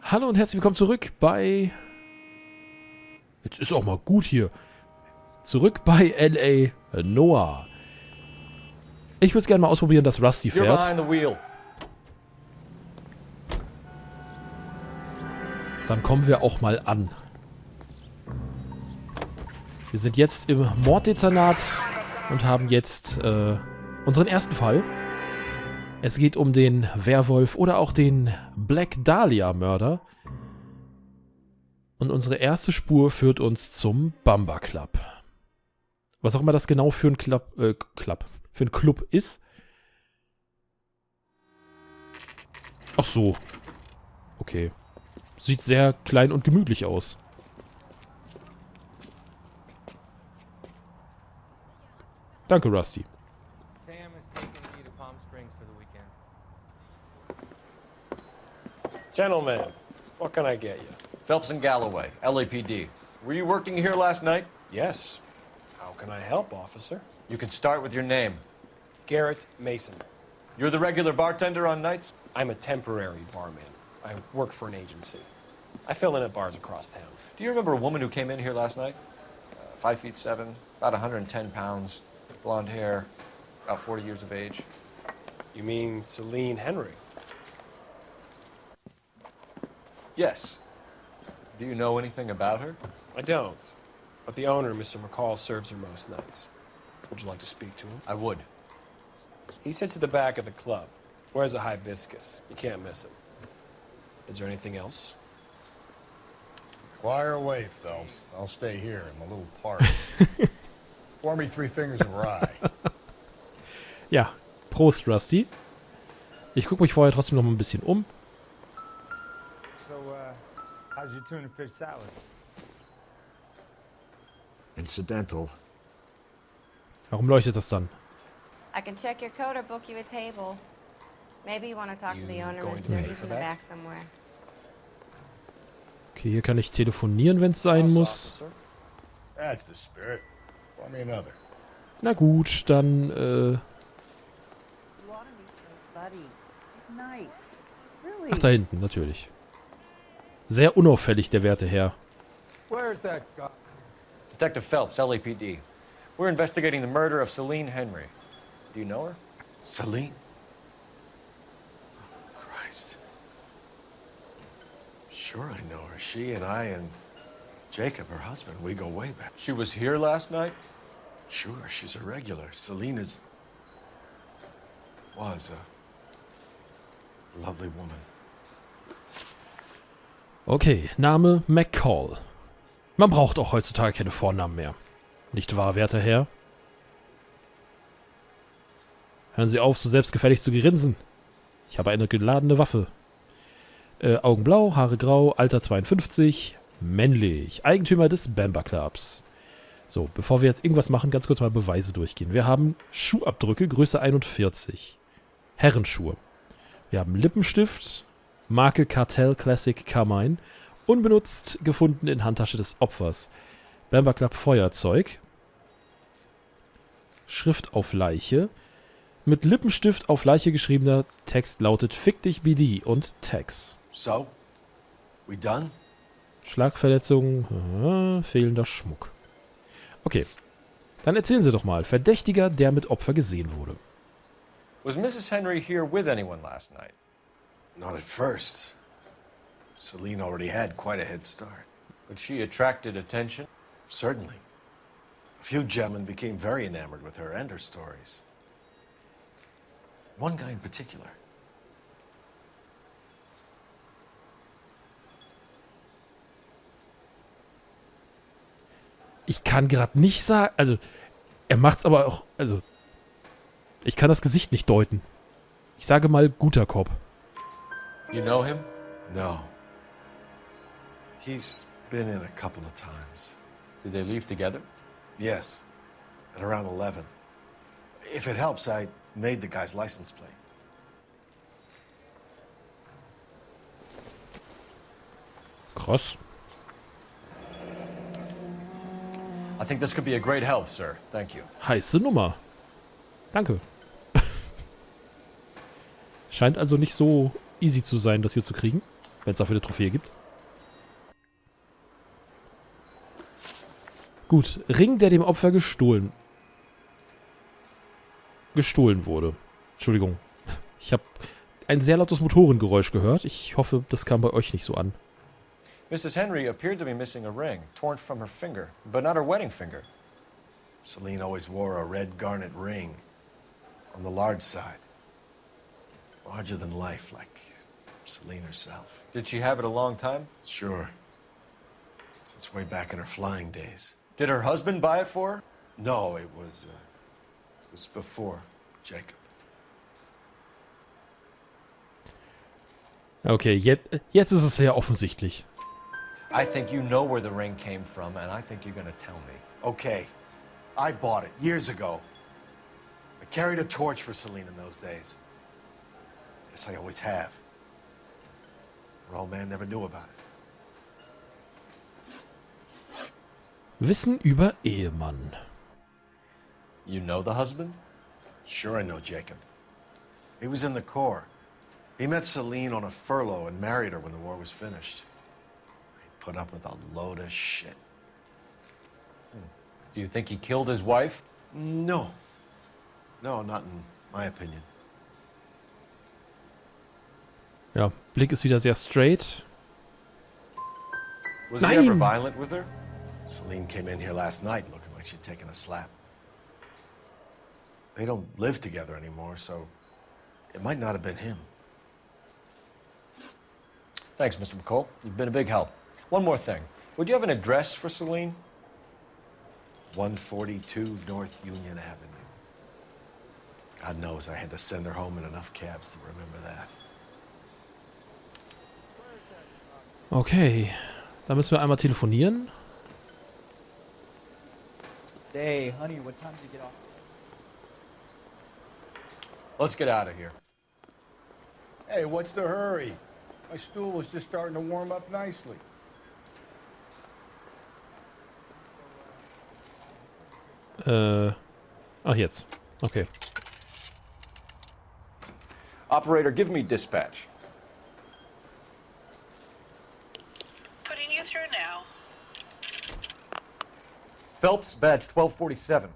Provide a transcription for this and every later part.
Hallo und herzlich willkommen zurück bei... Jetzt ist auch mal gut hier. Zurück bei LA Noire. Ich würde gerne mal ausprobieren, dass Rusty fährt. Dann kommen wir auch mal an. Wir sind jetzt im Morddezernat und haben jetzt unseren ersten Fall. Es geht um den Werwolf oder auch den Black Dahlia-Mörder. Und unsere erste Spur führt uns zum Bumper Club. Was auch immer das genau für ein Club ist. Ach so. Okay. Sieht sehr klein und gemütlich aus. Danke, Rusty. Gentlemen, what can I get you? Phelps and Galloway, LAPD. Were you working here last night? Yes. How can I help, officer? You can start with your name. Garrett Mason. You're the regular bartender on nights? I'm a temporary barman. I work for an agency. I fill in at bars across town. Do you remember a woman who came in here last night? 5'7", about 110 pounds, blonde hair, about 40 years of age. You mean Celine Henry? Yes. Do you know anything about her? I don't. But the owner, Mr. McCall, serves her most nights. Would you like to speak to him? I would. He sits at the back of the club. Wears a hibiscus. You can't miss him. Is there anything else? Fire away, Phelps. I'll stay here in the little park. Pour me 3 fingers of rye. Ja, Prost, Rusty. Ich gucke mich vorher trotzdem noch mal ein bisschen um. How's your tuna fish salad? Incidental. Warum leuchtet das dann? I can check your code or book you a table. Maybe you want to talk to the owner, going to mister. pay He's for in the that? back somewhere. Okay, hier kann ich telefonieren, wenn es sein Yes, muss. officer. That's the spirit. Pour me another. Na gut, dann, You ought to meet Joe's buddy. He's nice. Really. Ach, da hinten, natürlich. Sehr unauffällig, der werte Herr. Where's that guy? Detective Phelps, LAPD. We're investigating the murder of Celine Henry. Do you know her? Celine? Christ. Sure I know her. She and I and Jacob, her husband, we go way back. She was here last night? Sure, she's a regular. Celine was a lovely woman. Okay, Name McCall. Man braucht auch heutzutage keine Vornamen mehr. Nicht wahr, werter Herr? Hören Sie auf, so selbstgefällig zu grinsen. Ich habe eine geladene Waffe. Augen blau, Haare grau, Alter 52, männlich, Eigentümer des Bumper Clubs. So, bevor wir jetzt irgendwas machen, ganz kurz mal Beweise durchgehen. Wir haben Schuhabdrücke, Größe 41. Herrenschuhe. Wir haben Lippenstift, Marke Cartel Classic Carmine, unbenutzt, gefunden in Handtasche des Opfers. Bumper Club Feuerzeug. Schrift auf Leiche. Mit Lippenstift auf Leiche geschriebener Text lautet Fick dich BD und Tags. So, we done? Schlagverletzung, fehlender Schmuck. Okay, dann erzählen Sie doch mal. Verdächtiger, der mit Opfer gesehen wurde. Was Mrs. Henry here with anyone last night? Not at first. Celine already had quite a head start. But she attracted attention? Certainly. A few gentlemen became very enamored with her and her stories. One guy in particular. Ich kann gerade nicht sagen, also, er macht's aber auch, also, ich kann das Gesicht nicht deuten. Ich sage mal, guter Cop. You know him? No. He's been in a couple of times. Did they leave together? Yes. At around 11. If it helps, I made the guy's license plate. Krass. I think this could be a great help, sir. Thank you. Heiße Nummer. Danke. Scheint also nicht so easy zu sein, das hier zu kriegen. Wenn es dafür eine Trophäe gibt. Gut, Ring, der dem Opfer gestohlen wurde. Entschuldigung. Ich habe ein sehr lautes Motorengeräusch gehört. Ich hoffe, das kam bei euch nicht so an. Mrs. Henry appeared to be missing a ring, torn from her finger, but not her wedding finger. Celine always wore a red garnet ring on the large side. Larger than life, like Celine herself. Did she have it a long time? Sure. Since way back in her flying days. Did her husband buy it for her? No, it was before Jacob. Okay, jetzt ist es sehr offensichtlich. I think you know where the ring came from, and I think you're gonna tell me. Okay, I bought it years ago. I carried a torch for Celine in those days. Guess I always have. Her old man never knew about it. Wissen über Ehemann. You know the husband? Sure I know Jacob. He was in the Corps. He met Celine on a furlough and married her when the war was finished. He put up with a load of shit. Do you think he killed his wife? No. No, not in my opinion. Ja, Blick ist wieder sehr straight. Was he ever Nein! violent with her? Celine came in here last night looking like she'd taken a slap. They don't live together anymore, so it might not have been him. Thanks, Mr. McCall. You've been a big help. One more thing. Would you have an address for Celine? 142 North Union Avenue. God knows I had to send her home in enough cabs to remember that. Okay, da müssen wir einmal telefonieren. Say, honey, what time did you get off? Let's get out of here. Hey, what's the hurry? My stool was just starting to warm up nicely. Ach, jetzt. Okay. Operator, give me dispatch. Putting you through now. Phelps, badge 1247.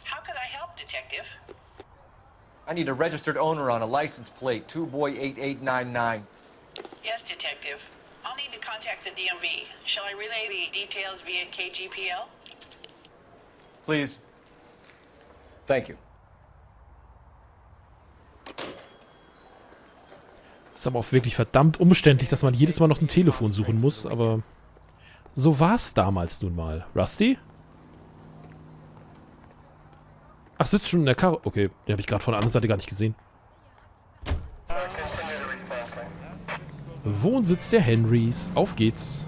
How could I help, Detective? I need a registered owner on a license plate, 2boy8899. Yes, Detective. I'll need to contact the DMV. Shall I relay the details via KGPL? Please. Thank you. Ist aber auch wirklich verdammt umständlich, dass man jedes Mal noch ein Telefon suchen muss, aber so war es damals nun mal. Rusty? Ach, sitzt schon in der Karre. Okay, den habe ich gerade von der anderen Seite gar nicht gesehen. Wohnsitz der Henrys. Auf geht's.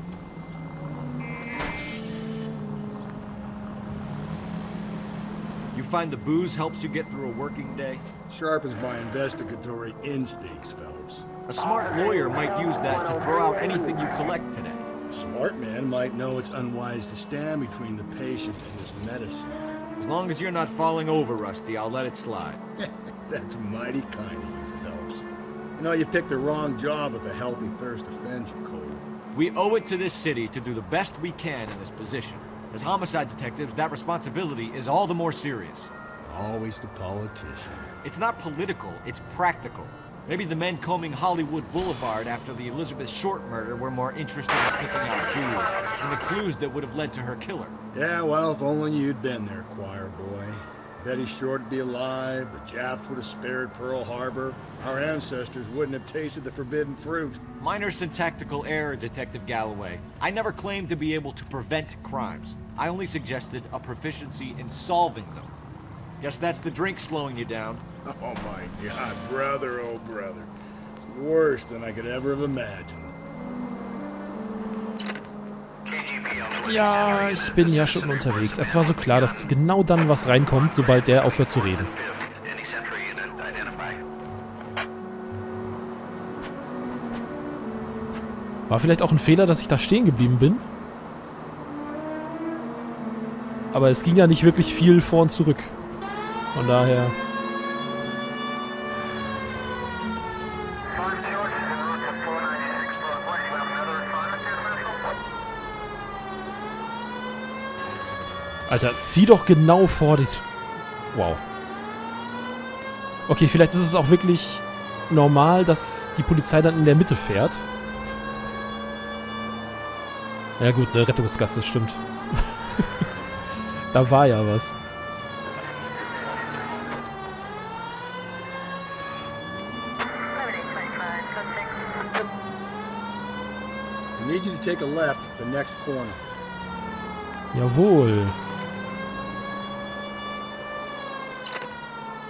You find the booze helps you get through a working day? Sharpens my investigatory instincts, Phelps. A smart lawyer might use that to throw out anything you collect today. A smart man might know it's unwise to stand between the patient and his medicine. As long as you're not falling over, Rusty, I'll let it slide. That's mighty kind of you, Phelps. You know, you picked the wrong job if a healthy thirst offends you, Cole. We owe it to this city to do the best we can in this position. As homicide detectives, that responsibility is all the more serious. Always the politician. It's not political, it's practical. Maybe the men combing Hollywood Boulevard after the Elizabeth Short murder were more interested in sniffing out booze than the clues that would have led to her killer. Yeah, well, if only you'd been there, choir boy. Betty Short would be alive, the Japs would have spared Pearl Harbor, our ancestors wouldn't have tasted the forbidden fruit. Minor syntactical error, Detective Galloway. I never claimed to be able to prevent crimes. I only suggested a proficiency in solving them. Guess that's the drink slowing you down. Oh my God, brother, oh brother. It's worse than I could ever have imagined. Ja, ich bin ja schon unterwegs. Es war so klar, dass genau dann was reinkommt, sobald der aufhört zu reden. War vielleicht auch ein Fehler, dass ich da stehen geblieben bin. Aber es ging ja nicht wirklich viel vor und zurück. Von daher... Alter, zieh doch genau vor die... Wow. Okay, vielleicht ist es auch wirklich normal, dass die Polizei dann in der Mitte fährt. Ja gut, eine Rettungsgasse, stimmt. Da war ja was. I need you to take a left at the next corner. Jawohl.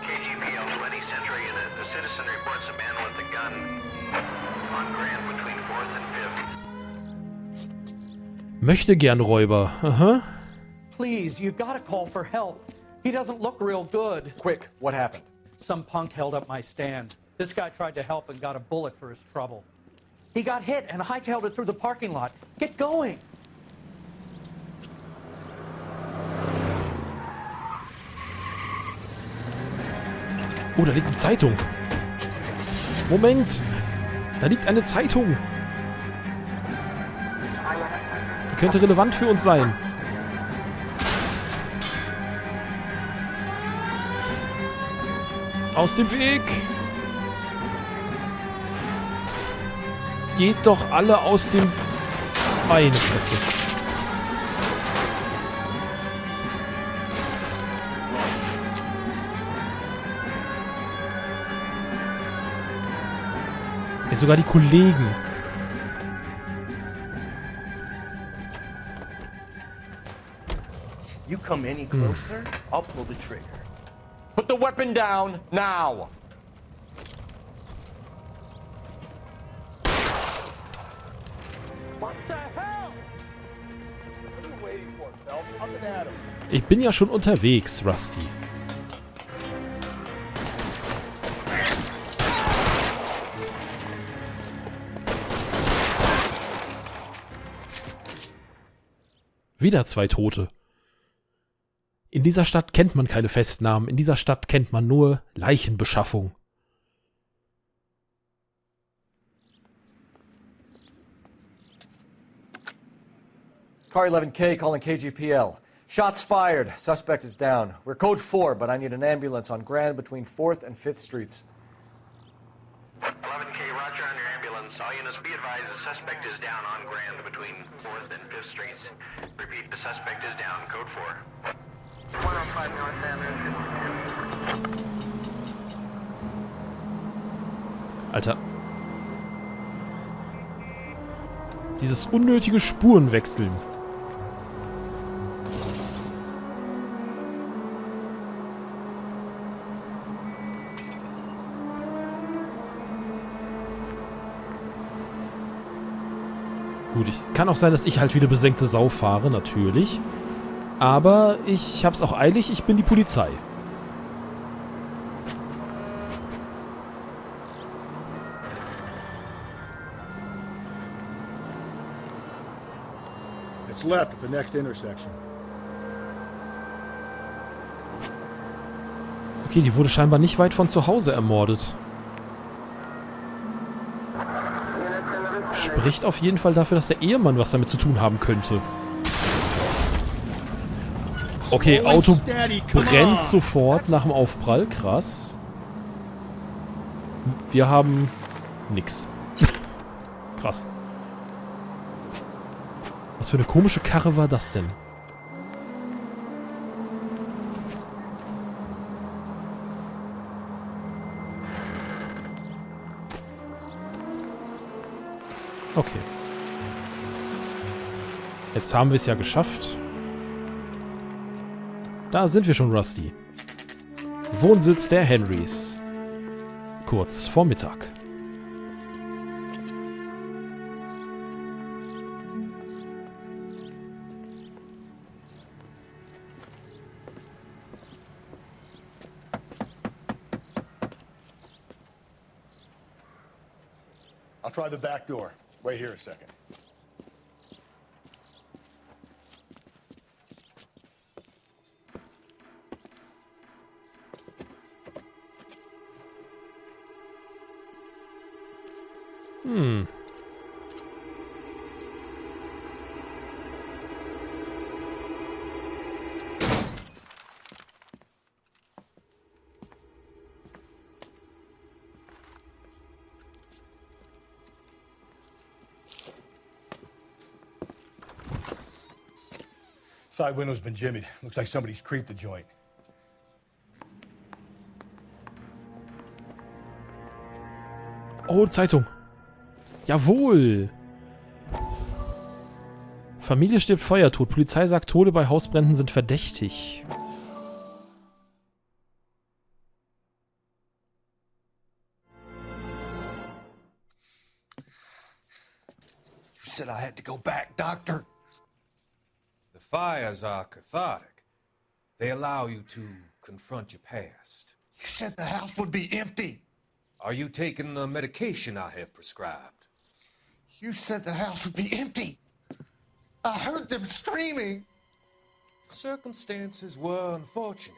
KGPL 20 Central Unit. The citizen reports a man with a gun on Grand between 4th and 5th. Möchte gern Räuber. Aha. Please, you gotta call for help. He doesn't look real good. Quick, what happened? Some punk held up my stand. This guy tried to help and got a bullet for his trouble. He got hit and hightailed it through the parking lot. Get going! Oh, da liegt eine Zeitung. Moment. Da liegt eine Zeitung. Die könnte relevant für uns sein. Aus dem Weg. Geht doch alle aus dem... Meine Fresse. Ja, sogar die Kollegen. You come any closer, I'll pull the trigger. Put the weapon down, now! What the hell? Ich bin ja schon unterwegs, Rusty. Wieder 2 Tote. In dieser Stadt kennt man keine Festnahmen. In dieser Stadt kennt man nur Leichenbeschaffung. Car 11K calling KGPL. Shots fired. Suspect is down. We're code 4, but I need an ambulance on Grand between 4th and 5th Streets. 11K, roger on your ambulance. All units be advised the suspect is down on Grand between 4th and 5th Streets. Repeat, the suspect is down. Code 4. 105 North Avenue. Alter. Dieses unnötige Spurenwechseln. Gut, kann auch sein, dass ich halt wieder besenkte Sau fahre, natürlich. Aber ich hab's auch eilig, ich bin die Polizei. It's left at the next intersection. Okay, die wurde scheinbar nicht weit von zu Hause ermordet. Spricht auf jeden Fall dafür, dass der Ehemann was damit zu tun haben könnte. Okay, Auto brennt sofort nach dem Aufprall. Krass. Wir haben nix. Krass. Was für eine komische Karre war das denn? Okay. Jetzt haben wir es ja geschafft. Da sind wir schon, Rusty. Wohnsitz der Henrys. Kurz vor Mittag. I'll try the back door. Wait here a second. Side window's been jimmied. Looks like somebody's creeped the joint. Oh, Zeitung. Jawohl. Familie stirbt Feuertod. Polizei sagt, Tode bei Hausbränden sind verdächtig. You said I had to go back, Doctor. The fires are cathartic. They allow you to confront your past. You said the house would be empty. Are you taking the medication I have prescribed? You said the house would be empty. I heard them screaming. Circumstances were unfortunate.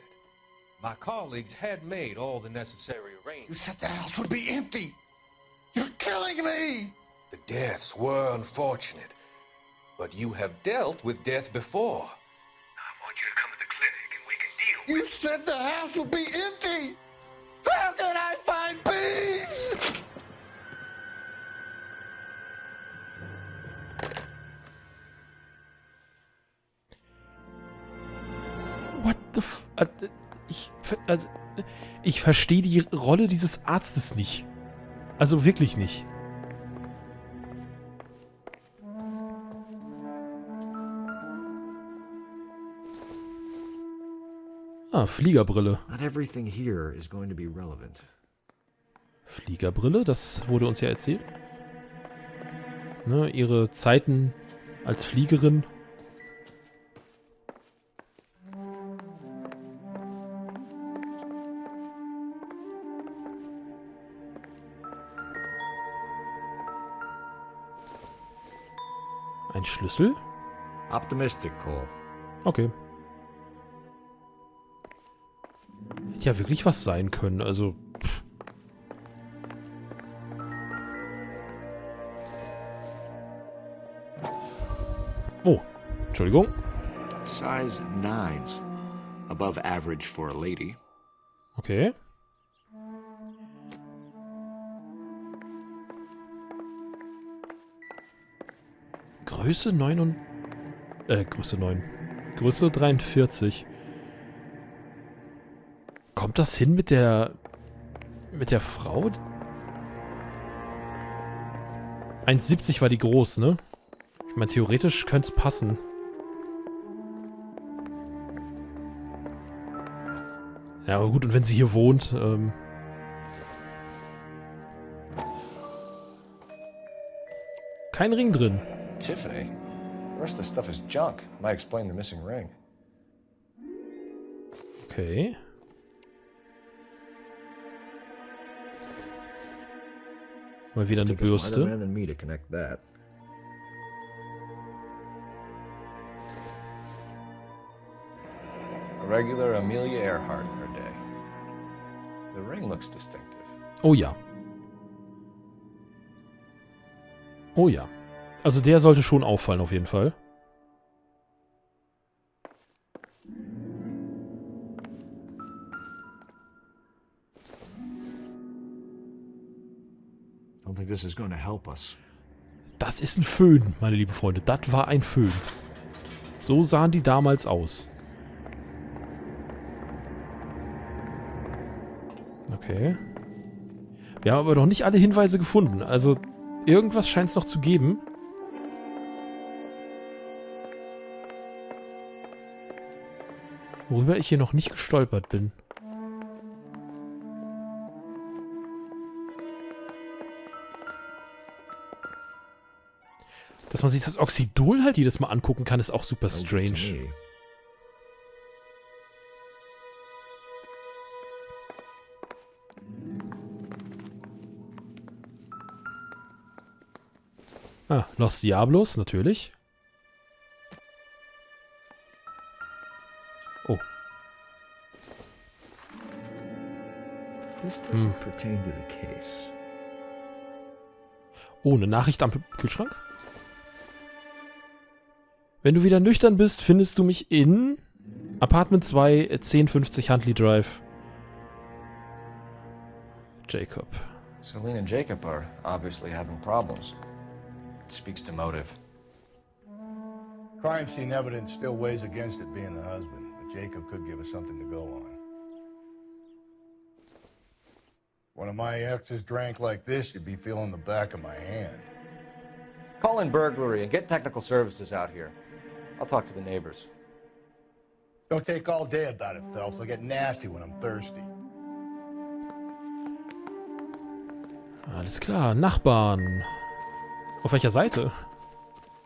My colleagues had made all the necessary You arrangements. said the house would be empty. You're killing me. The deaths were unfortunate, but you have dealt with death before. I want you to come to the clinic and we can deal You said the house would be empty. How can I find peace? What the f... ich verstehe die Rolle dieses Arztes nicht. Also wirklich nicht. Ah, Fliegerbrille. Not everything here is going to be relevant. Fliegerbrille, das wurde uns ja erzählt. Ne, ihre Zeiten als Fliegerin. Ein Schlüssel? Optimistic, Cole. Okay. Hätte ja wirklich was sein können, also... Oh, Entschuldigung. Size 9s. Above average for a lady. Okay. Größe 9 und... Größe 9. Größe 43. Kommt das hin mit der... mit der Frau? 1,70 war die groß, ne? Ich meine, theoretisch könnte es passen. Ja, aber gut, und wenn sie hier wohnt, kein Ring drin. Tiffany? The rest of the stuff is junk. Might explain the missing ring. Okay. Mal wieder eine Take a smarter Bürste. man than me to connect that. A regular Amelia Earhart in her day. The ring looks distinctive. Oh ja. Oh ja. Also der sollte schon auffallen auf jeden Fall. Don't think this is going to help us. Das ist ein Föhn, meine lieben Freunde. Das war ein Föhn. So sahen die damals aus. Okay. Wir haben aber noch nicht alle Hinweise gefunden. Also irgendwas scheint es noch zu geben. Worüber ich hier noch nicht gestolpert bin. Dass man sich das Oxidol halt jedes Mal angucken kann, ist auch super strange. Ah, Los Diablos, natürlich. Oh. This doesn't pertain to the case. Oh, eine Nachricht am Kühlschrank? Wenn du wieder nüchtern bist, findest du mich in Apartment 2, 1050 Huntley Drive. Jacob. Celine and Jacob are obviously having problems. It speaks to motive. Crime scene evidence still weighs against it being the husband, but Jacob could give us something to go on. One of my exes drank like this, you'd be feeling the back of my hand. Call in burglary and get technical services out here. I'll talk to the neighbors. Don't take all day about it, Phelps. I'll get nasty when I'm thirsty. Alles klar, Nachbarn. Auf welcher Seite?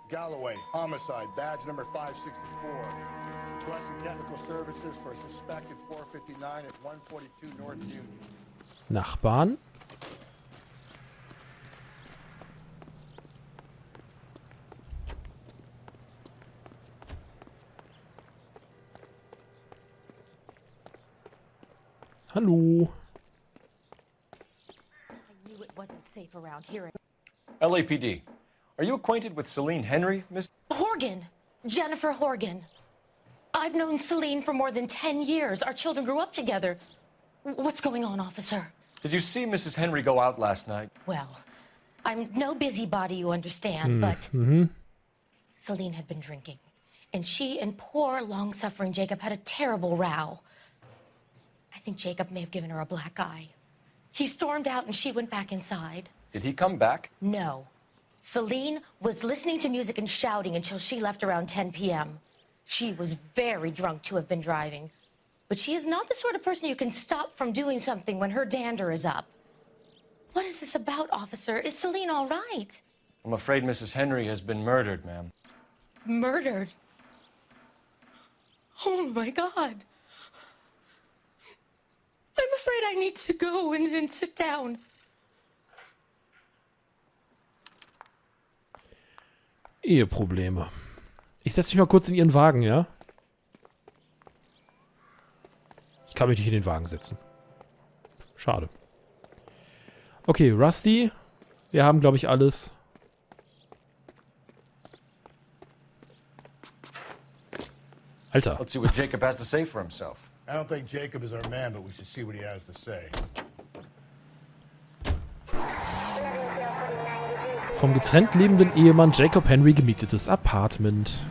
Galloway, homicide, badge number 564. Requesting technical services for suspected 459 at 142 North Union. Nachbarn. Hallo. I knew it wasn't safe around here. LAPD. Are you acquainted with Celine Henry, Miss? Horgan. Jennifer Horgan. I've known Celine for more than 10 years. Our children grew up together. What's going on, officer? Did you see Mrs. Henry go out last night? Well, I'm no busybody, you understand, but Celine had been drinking. And she and poor, long-suffering Jacob had a terrible row. I think Jacob may have given her a black eye. He stormed out and she went back inside. Did he come back? No. Celine was listening to music and shouting until she left around 10 p.m. She was very drunk to have been driving. But she is not the sort of person you can stop from doing something when her dander is up. What is this about, officer? Is Celine all right? I'm afraid Mrs. Henry has been murdered, ma'am. Murdered? Oh, my God. I'm afraid I need to go and sit down. Eheprobleme. Ich setze mich mal kurz in ihren Wagen, ja? Ich kann mich nicht in den Wagen setzen. Schade. Okay, Rusty. Wir haben, glaube ich, alles. Alter. Let's see what Jacob has to say for himself. I don't think Jacob is our man, but we should see what he has to say. Vom getrennt lebenden Ehemann Jacob Henry gemietetes Apartment.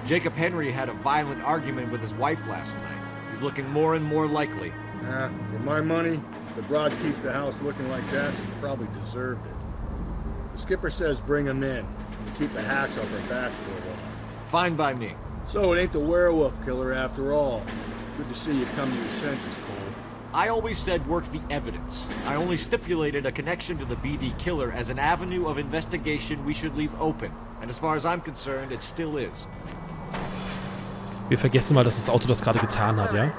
Jacob Henry had a violent argument with his wife last night. He's looking more and more likely. For my money, the broad keeps the house looking like that, she probably deserved it. The skipper says bring him in. And keep the hacks off her back for a while. Fine by me. So it ain't the werewolf killer after all. Good to see you come to your senses, Cole. I always said work the evidence. I only stipulated a connection to the BD killer as an avenue of investigation we should leave open. And as far as I'm concerned, it still is. Wir vergessen mal, dass das Auto das gerade getan hat, ja?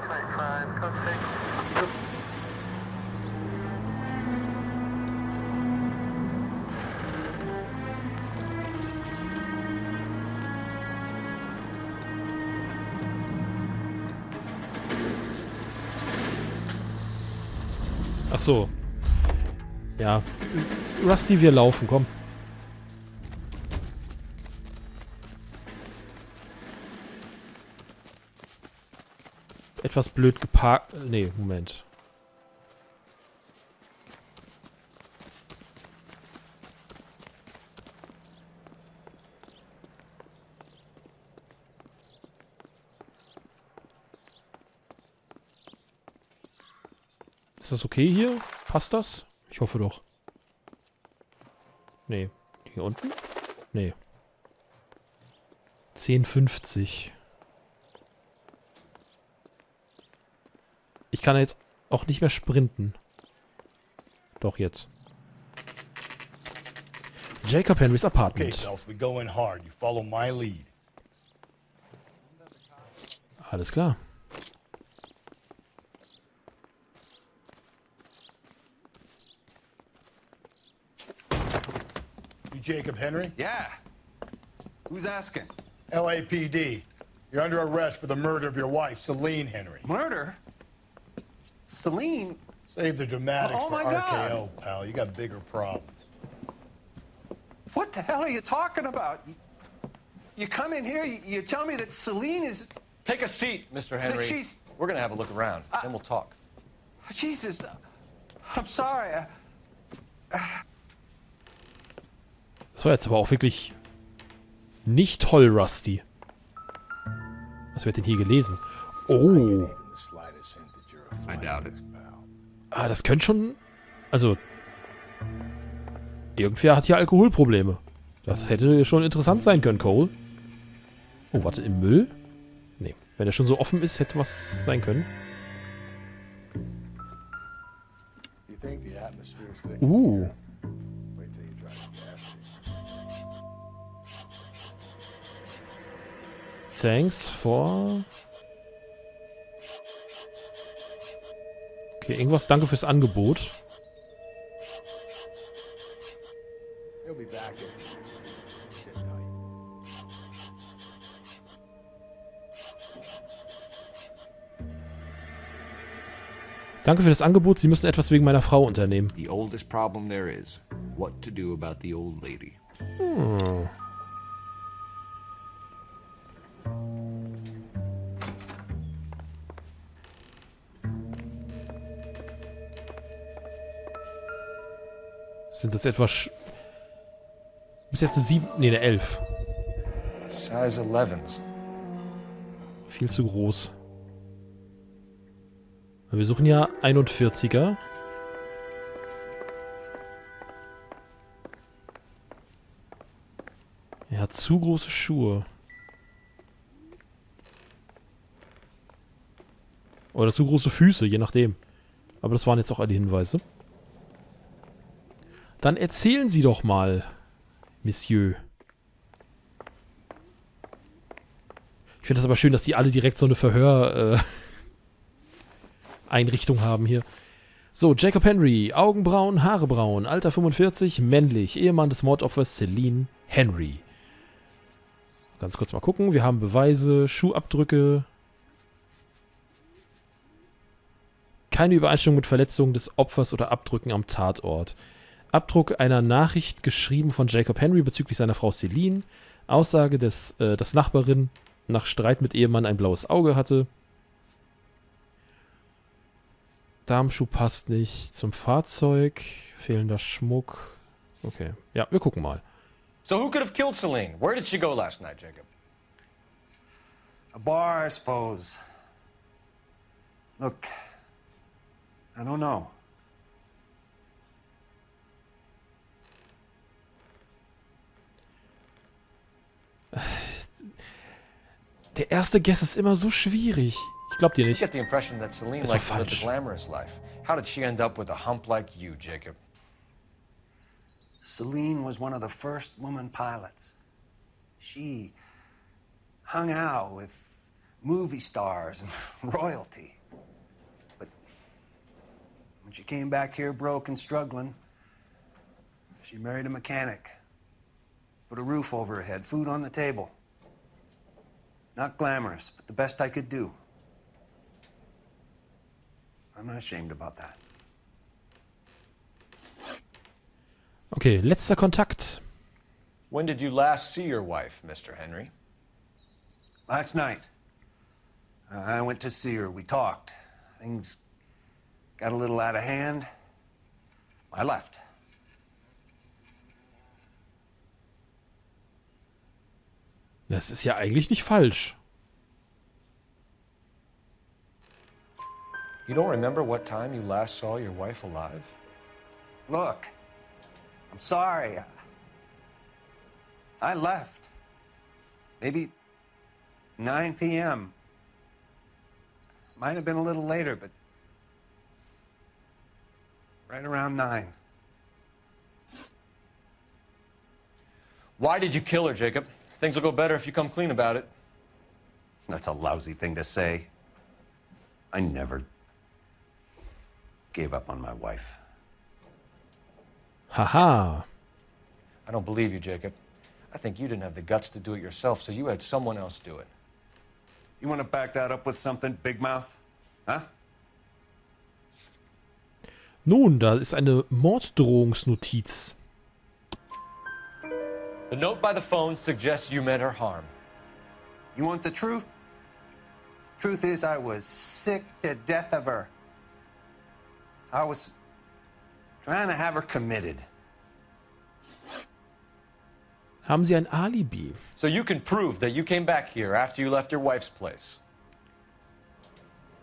Ach so. Ja. Rusty, wir laufen, komm. Etwas blöd geparkt. Nee, Moment. Ist das okay hier? Passt das? Ich hoffe doch. Nee. Hier unten? Nee. 10,50. Ich kann jetzt auch nicht mehr sprinten. Doch, jetzt. Jacob Henrys Apartment. Okay, Phelps, we go in hard. You follow my lead. Alles klar. You Jacob Henry? Yeah. Who's asking? LAPD. You're under arrest for the murder of your wife, Celine Henry. Murder? Celine? Save the dramatics Oh, for my RKO, God. pal. You got bigger problems. What the hell are you talking about? You come in here, you tell me that Celine is... Take a seat, Mr. Henry. she's- We're gonna have a look around, then we'll talk. Jesus, I'm sorry. Das war jetzt aber auch wirklich nicht toll, Rusty. Was wird denn hier gelesen? Oh. I doubt it. Ah, das könnte schon... Also... Irgendwer hat hier Alkoholprobleme. Das hätte schon interessant sein können, Cole. Oh, warte, im Müll? Nee, wenn er schon so offen ist, hätte was sein können. Thanks for... Okay, irgendwas, danke fürs Angebot. Danke für das Angebot, Sie müssen etwas wegen meiner Frau unternehmen. The oldest problem there is, what to do about the old lady. Hm. Sind das etwa... Bis jetzt eine 7... Nee, eine 11. Size 11s. Viel zu groß. Wir suchen ja 41er. Er hat zu große Schuhe. Oder zu große Füße, je nachdem. Aber das waren jetzt auch alle Hinweise. Dann erzählen Sie doch mal, Monsieur. Ich finde das aber schön, dass die alle direkt so eine Einrichtung haben hier. So, Jacob Henry, Augenbrauen, Haare braun, Alter 45, männlich, Ehemann des Mordopfers Celine Henry. Ganz kurz mal gucken, wir haben Beweise, Schuhabdrücke. Keine Übereinstimmung mit Verletzungen des Opfers oder Abdrücken am Tatort. Abdruck einer Nachricht geschrieben von Jacob Henry bezüglich seiner Frau Celine. Aussage, dass Nachbarin nach Streit mit Ehemann ein blaues Auge hatte. Damenschuh passt nicht zum Fahrzeug. Fehlender Schmuck. Okay. Ja, wir gucken mal. So who could have killed Celine? Where did she go last night, Jacob? A bar, I suppose. Look, I don't know. Der erste Guess ist immer so schwierig. Ich glaub dir I nicht. get the impression that Celine Das war liked to live the falsch. glamorous life. How did she end up with a hump like you, Jacob? Celine was one of the first woman pilots. She hung out with movie stars and royalty. But when she came back here broke and struggling, she married a mechanic. Put a roof over her head, food on the table. Not glamorous, but the best I could do. I'm not ashamed about that. Okay, letzter Kontakt. When did you last see your wife, Mr. Henry? Last night. I went to see her. We talked. Things got a little out of hand. I left. Das ist ja eigentlich nicht falsch. You don't remember what time you last saw your wife alive? Look, I'm sorry. I left. Maybe 9 p.m. Might have been a little later, but right around 9. Why did you kill her, Jacob? Things will go better if you come clean about it. That's a lousy thing to say. I never gave up on my wife. Haha. I don't believe you, Jacob. I think you didn't have the guts to do it yourself, so you had someone else do it. You want to back that up with something, Big Mouth? Huh? Nun, da ist eine Morddrohungsnotiz. The note by the phone suggests you meant her harm. You want the truth? Truth is, I was sick to death of her. I was trying to have her committed. Haben Sie ein Alibi? So you can prove that you came back here after you left your wife's place.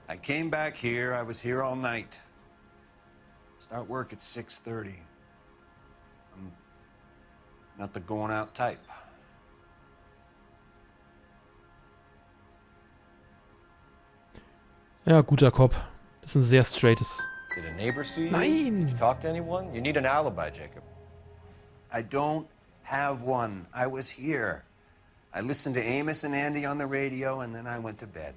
I came back here. I was here all night. Start work at 6:30. I'm not the going out type. Ja, guter Cop. Das ist ein sehr straightes. Did a neighbor see you? Nein! Did you talk to anyone? You need an alibi, Jacob. I don't have one. I was here. I listened to Amos and Andy on the radio, and then I went to bed.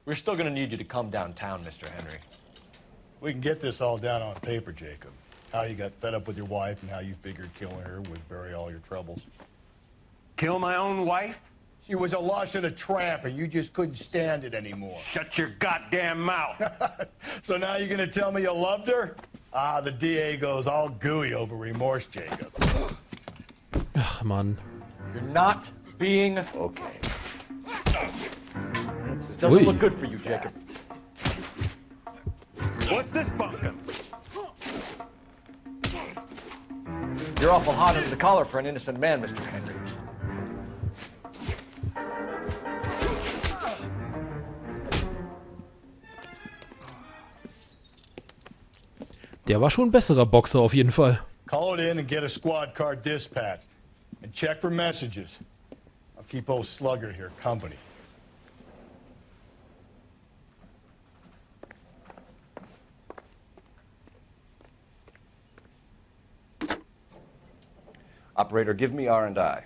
We're still gonna need you to come downtown, Mr. Henry. We can get this all down on paper, Jacob. How you got fed up with your wife and how you figured killing her would bury all your troubles. Kill my own wife? She was a lush and a tramp, and you just couldn't stand it anymore. Shut your goddamn mouth. So now you're gonna tell me you loved her? Ah, the DA goes all gooey over remorse, Jacob. Ach, Mann. You're not being okay. This doesn't Ui. look good for you, Jacob. What's this bunkin'? You're awful hot under the collar for an innocent man, Mr. Henry. Der war schon ein besserer Boxer auf jeden Fall. Call it in and get a squad car dispatched. And check for messages. I'll keep old Slugger here company. Operator, give me R&I.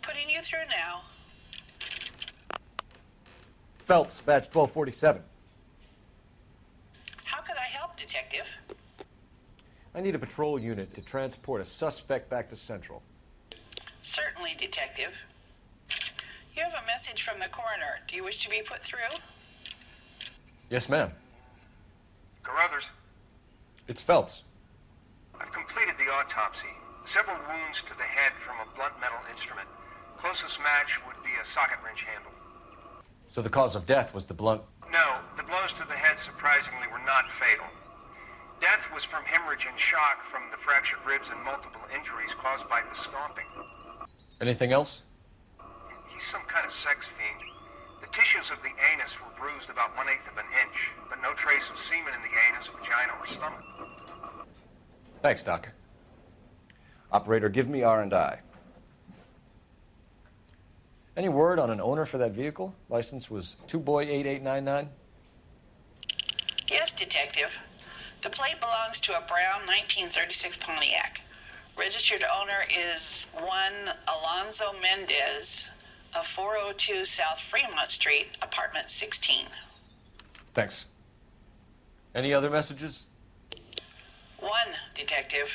Putting you through now. Phelps, badge 1247. How could I help, Detective? I need a patrol unit to transport a suspect back to Central. Certainly, Detective. You have a message from the coroner. Do you wish to be put through? Yes, ma'am. Carruthers, It's Phelps. I've completed the autopsy. Several wounds to the head from a blunt metal instrument. Closest match would be a socket wrench handle. So the cause of death was the blunt. No, the blows to the head surprisingly were not fatal. Death was from hemorrhage and shock from the fractured ribs and multiple injuries caused by the stomping. Anything else? He's some kind of sex fiend. The tissues of the anus were bruised about 1/8 of an inch, but no trace of semen in the anus, vagina, or stomach. Thanks, Doc. Operator, give me R&I. Any word on an owner for that vehicle? License was 2boy8899. Yes, Detective. The plate belongs to a brown 1936 Pontiac. Registered owner is one Alonzo Mendez of 402 South Fremont Street, apartment 16. Thanks. Any other messages? One, Detective.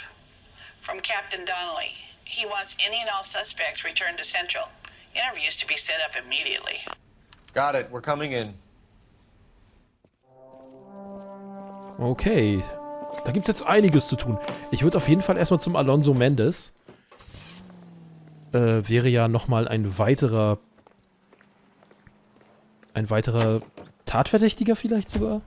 From Captain Donnelly. He wants any and all suspects returned to Central. Interviews to be set up immediately. Got it. We're coming in. Okay. Da gibt es jetzt einiges zu tun. Ich würde auf jeden Fall erstmal zum Alonso Mendes. Wäre ja nochmal ein weiterer Tatverdächtiger vielleicht sogar?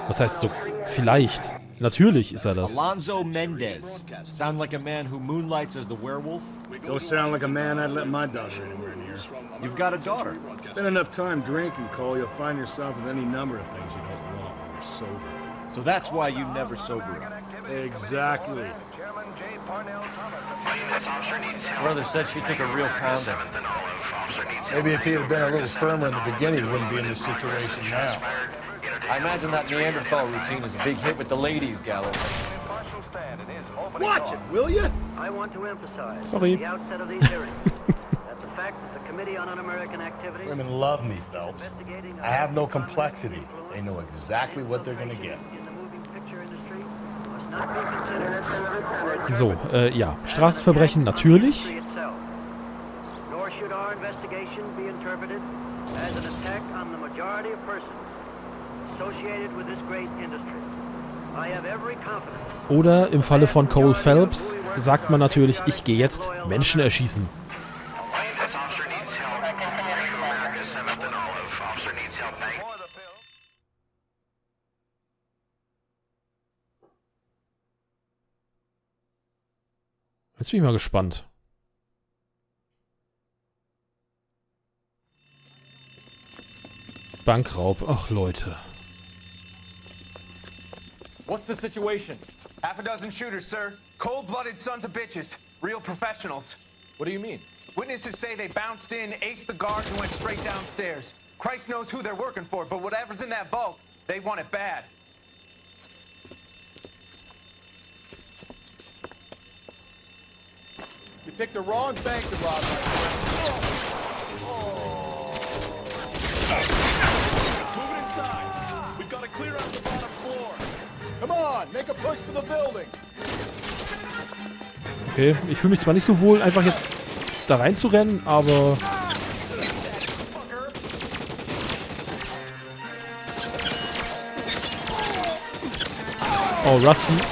Was heißt so? Vielleicht. Natürlich ist er das. Alonzo Mendez. Sound like a man who moonlights as the werewolf? Don't sound like a man I'd let my daughter anywhere near. You've got a daughter. Spend enough time drinking, Cole, you'll find yourself with any number of things you don't want when you're sober. So that's why you never sober up. Exactly. Brother said she took a real pounding. Maybe if he had been a little firmer in the beginning, he wouldn't be in this situation now. I imagine that Neanderthal routine is a big hit with the ladies, Galloway. Watch it, will you? I want to emphasize Sorry. at the outset of these hearings that the fact that the Committee on Un-American Activity Women love me, Phelps. I have no complexity. They know exactly what they're gonna get. So, ja. Straßenverbrechen natürlich. nor should our investigation be interpreted as an attack on the majority of persons associated with this great industry. I have every confidence. Oder im Falle von Cole Phelps sagt man natürlich, ich gehe jetzt Menschen erschießen. Jetzt bin ich mal gespannt. Bankraub. Ach, Leute. What's the situation? Half a dozen shooters, sir. Cold-blooded sons of bitches. Real professionals. What do you mean? Witnesses say they bounced in, aced the guards, and went straight downstairs. Christ knows who they're working for, but whatever's in that vault, they want it bad. You picked the wrong bank to rob right Move it inside. We've got to clear out the bottom floor. Come on, make a push for the building. Okay, ich fühle mich zwar nicht so wohl, einfach jetzt da rein zu rennen, aber... Oh,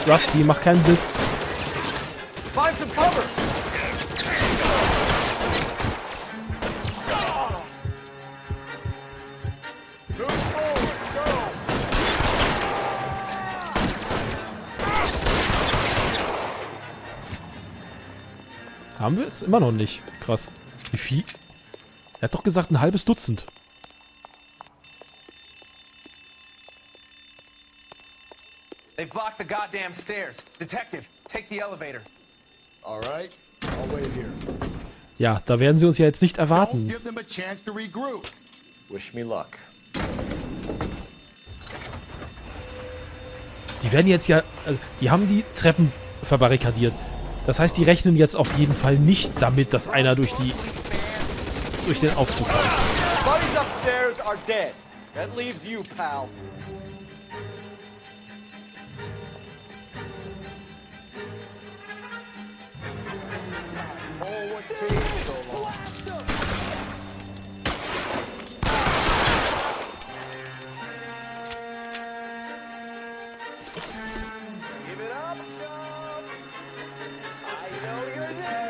Rusty, mach keinen Mist. Find some cover. Haben wir es? Immer noch nicht. Krass. Wie viel? Er hat doch gesagt ein halbes Dutzend. They've blocked the goddamn stairs. Detective, take the elevator. All right, I'll wait here. Ja, da werden sie uns ja jetzt nicht erwarten. Give them a chance to regroup. Wish me luck. Die werden jetzt ja... Also, die haben die Treppen verbarrikadiert. Das heißt, die rechnen jetzt auf jeden Fall nicht damit, dass einer durch den Aufzug kommt. Buddies upstairs are dead. That leaves you, pal. Oh, what takes so long? Give it up, Chuck. I know you're there.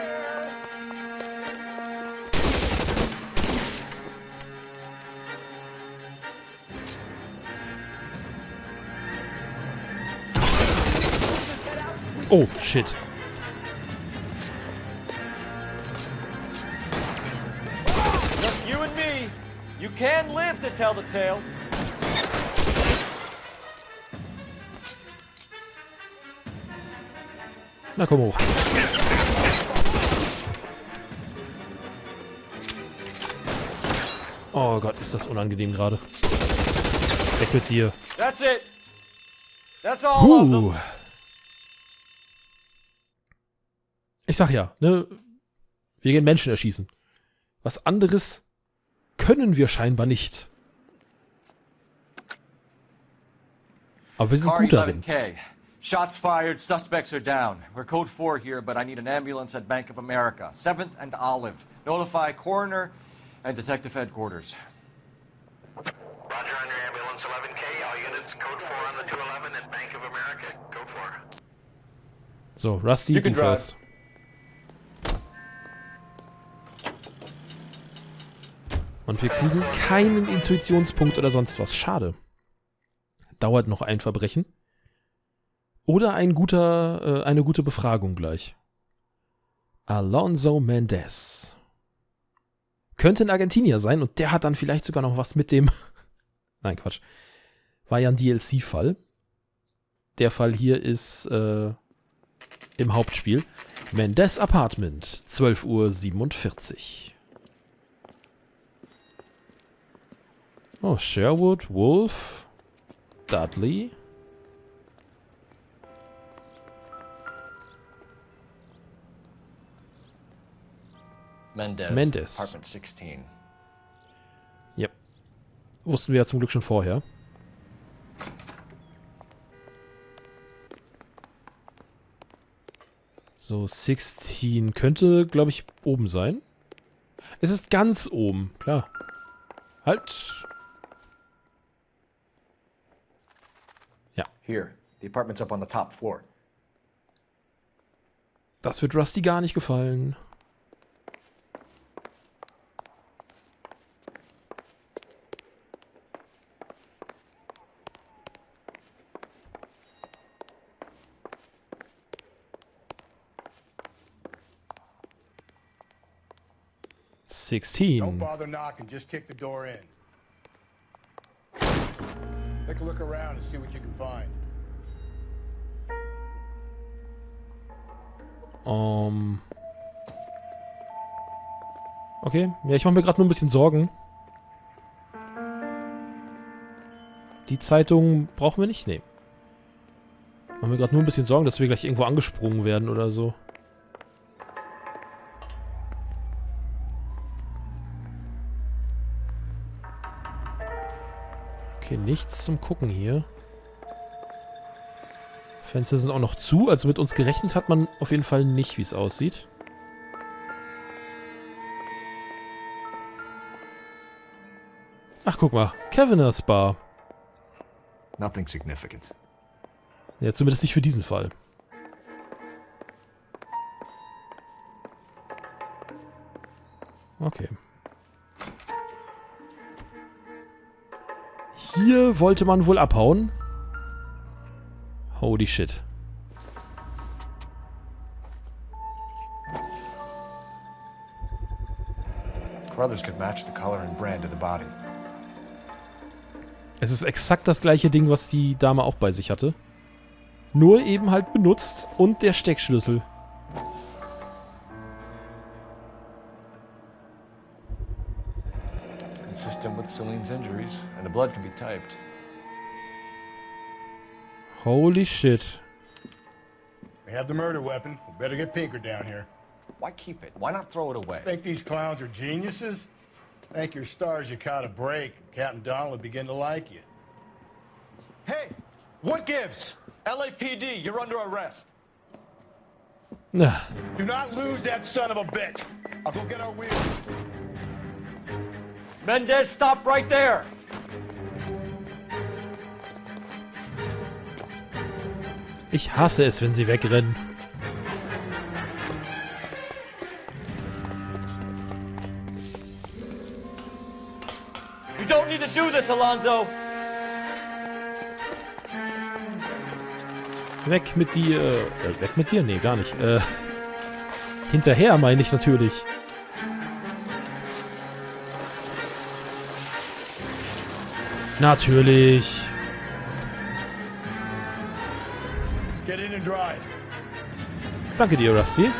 Oh, shit. Just you and me. You can live to tell the tale. Na, komm hoch. Oh Gott, ist das unangenehm gerade. Weg mit dir. That's it. That's all of them. Ich sag ja, ne? Wir gehen Menschen erschießen. Was anderes können wir scheinbar nicht. Aber wir sind Car gut darin. 11K. Shots fired, suspects are down. We're code 4 here, but I need an ambulance at Bank of America. 7th and Olive. Notify coroner and detective headquarters. Roger on your ambulance 11K. All units code 4 on the 211 at Bank of America. Code 4. So, Rusty, du fährst. Und wir kriegen keinen Intuitionspunkt oder sonst was. Schade. Dauert noch ein Verbrechen. Oder eine gute Befragung gleich. Alonso Mendez. Könnte ein Argentinier sein und der hat dann vielleicht sogar noch was mit dem... Nein, Quatsch. War ja ein DLC-Fall. Der Fall hier ist im Hauptspiel. Mendez Apartment, 12:47 Uhr. Oh, Sherwood, Wolf, Dudley. Mendez. Apartment 16. Yep. Wussten wir ja zum Glück schon vorher. So, 16 könnte, glaube ich, oben sein. Es ist ganz oben, klar. Halt. Ja. Here. The apartment's up on the top floor. Das wird Rusty gar nicht gefallen. Don't 16. bother knocking, just kick the door in. Take a look around and see what you can find. Okay, ja, ich mache mir gerade nur ein bisschen Sorgen. Die Zeitung brauchen wir nicht? Nee. Machen wir gerade nur ein bisschen Sorgen, dass wir gleich irgendwo angesprungen werden oder so. Okay, nichts zum Gucken hier. Fenster sind auch noch zu, also mit uns gerechnet hat man auf jeden Fall nicht, wie es aussieht. Ach, guck mal. Keviners Bar. Nothing significant. Ja, zumindest nicht für diesen Fall. Okay. Hier wollte man wohl abhauen. Holy shit. Brothers could match the color and brand of the body. Es ist exakt das gleiche Ding, was die Dame auch bei sich hatte. Nur eben halt benutzt und der Steckschlüssel. Consistent with Celine's injuries, and the blood can be typed. Holy shit. We have the murder weapon. We better get Pinker down here. Why keep it? Why not throw it away? Think these clowns are geniuses? Thank your stars you caught a break. Captain Donald will begin to like you. Hey, what gives? LAPD, you're under arrest. Na. Do not lose that son of a bitch. I'll go get our wheels. Mendez, stop right there! Ich hasse es, wenn sie wegrennen. You don't need to do this, Alonzo! Weg mit dir. Weg mit dir? Nee, gar nicht. Hinterher meine ich natürlich. Natürlich. Get in and drive. Danke dir, Rusty.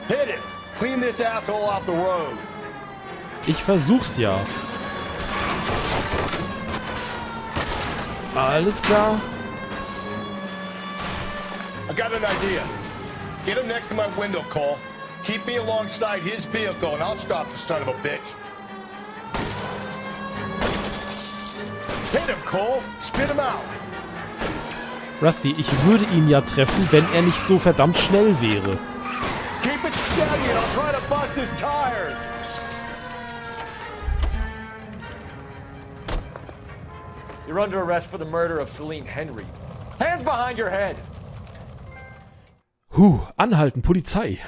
Hit it. Clean this asshole off the road. Ich versuch's ja. Alles klar. I got an idea. Get him next to my window, Cole. Keep me alongside his vehicle and I'll stop the son of a bitch. Hit him, Cole. Spit him out. Rusty, ich würde ihn ja treffen, wenn er nicht so verdammt schnell wäre. Keep it steady and I'll try to bust his tires. You're under arrest for the murder of Celine Henry. Hands behind your head! Anhalten, Polizei.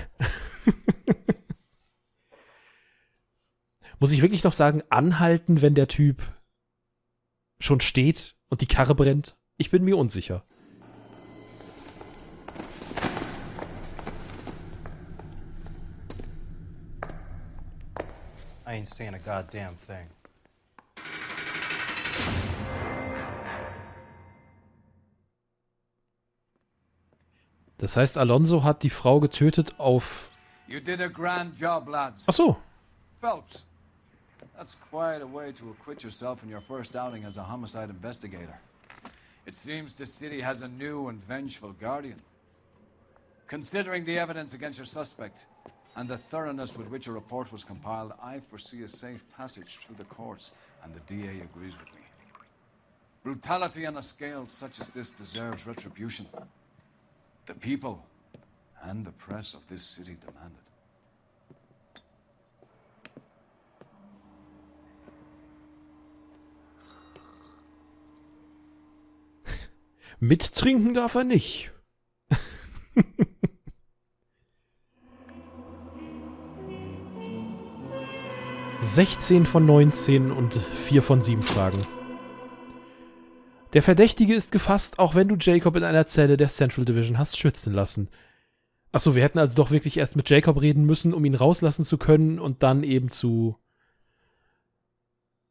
Muss ich wirklich noch sagen, anhalten, wenn der Typ schon steht und die Karre brennt? Ich bin mir unsicher. I ain't saying a goddamn thing. Das heißt, Alonso hat die Frau getötet auf... You did a grand job, lads. Ach so. Phelps, that's quite a way to acquit yourself in your first outing as a homicide investigator. It seems the city has a new and vengeful guardian. Considering the evidence against your suspect and the thoroughness with which a report was compiled, I foresee a safe passage through the courts, and the DA agrees with me. Brutality on a scale such as this deserves retribution. The people and the press of this city demand it. Mittrinken darf er nicht. 16 von 19 und 4 von 7 Fragen. Der Verdächtige ist gefasst, auch wenn du Jacob in einer Zelle der Central Division hast schwitzen lassen. Achso, wir hätten also doch wirklich erst mit Jacob reden müssen, um ihn rauslassen zu können und dann eben zu...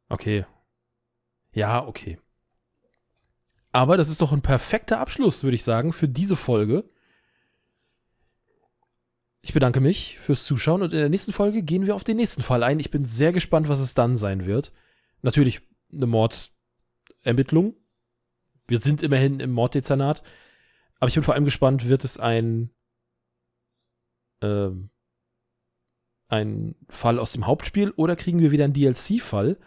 Okay. Ja, okay. Aber das ist doch ein perfekter Abschluss, würde ich sagen, für diese Folge. Ich bedanke mich fürs Zuschauen und in der nächsten Folge gehen wir auf den nächsten Fall ein. Ich bin sehr gespannt, was es dann sein wird. Natürlich eine Mordermittlung. Wir sind immerhin im Morddezernat. Aber ich bin vor allem gespannt, wird es ein Fall aus dem Hauptspiel oder kriegen wir wieder einen DLC-Fall?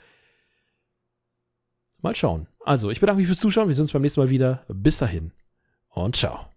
Mal schauen. Also, ich bedanke mich fürs Zuschauen. Wir sehen uns beim nächsten Mal wieder. Bis dahin und ciao.